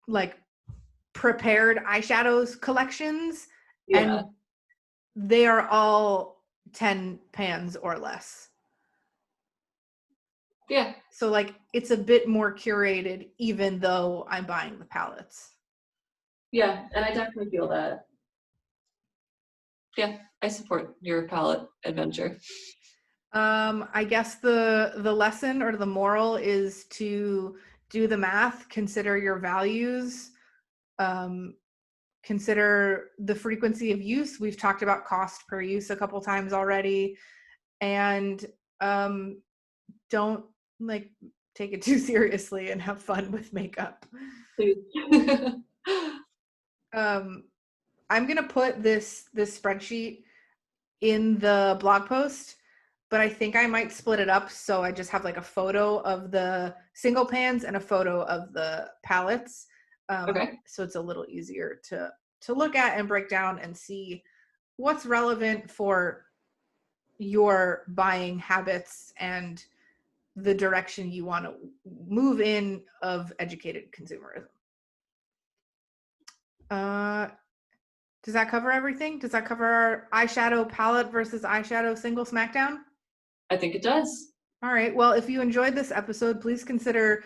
like prepared eyeshadows collections, Yeah. and they are all 10 pans or less. Yeah. So like it's a bit more curated even though I'm buying the palettes. Yeah. And I definitely feel that. Yeah. I support your palette adventure. I guess the lesson or the moral is to do the math, consider your values, um, consider the frequency of use. We've talked about cost per use a couple times already, and don't like take it too seriously and have fun with makeup. um, I'm gonna put this spreadsheet in the blog post, but I think I might split it up so I just have like a photo of the single pans and a photo of the palettes. Okay. So it's a little easier to look at and break down and see what's relevant for your buying habits and the direction you want to move in of educated consumerism. Does that cover everything? Does that cover our eyeshadow palette versus eyeshadow single Smackdown? I think it does. All right. Well, if you enjoyed this episode, please consider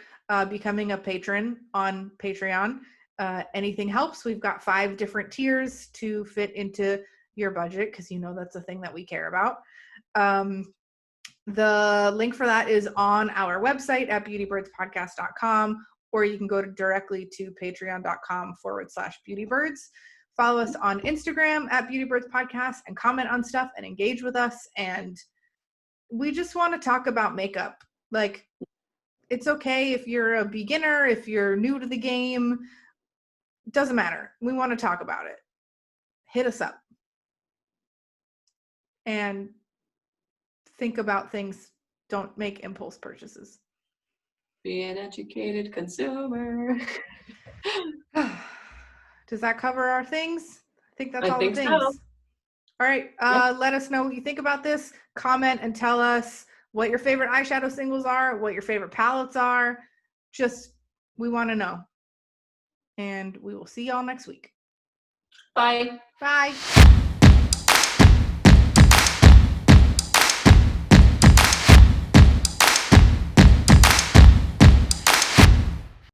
becoming a patron on Patreon. Anything helps. We've got 5 different tiers to fit into your budget because you know that's a thing that we care about. The link for that is on our website at beautybirdspodcast.com, or you can go directly to patreon.com/beautybirds. Follow us on Instagram at Beauty Birds Podcast and comment on stuff and engage with us. And we just want to talk about makeup. Like, it's okay if you're a beginner, if you're new to the game, doesn't matter. We want to talk about it. Hit us up and think about things. Don't make impulse purchases. Be an educated consumer. Does that cover our things? I think that's I all think the so. things. All right. Yeah. Let us know what you think about this. Comment and tell us what your favorite eyeshadow singles are, what your favorite palettes are. Just, we want to know. And we will see y'all next week. Bye. Bye.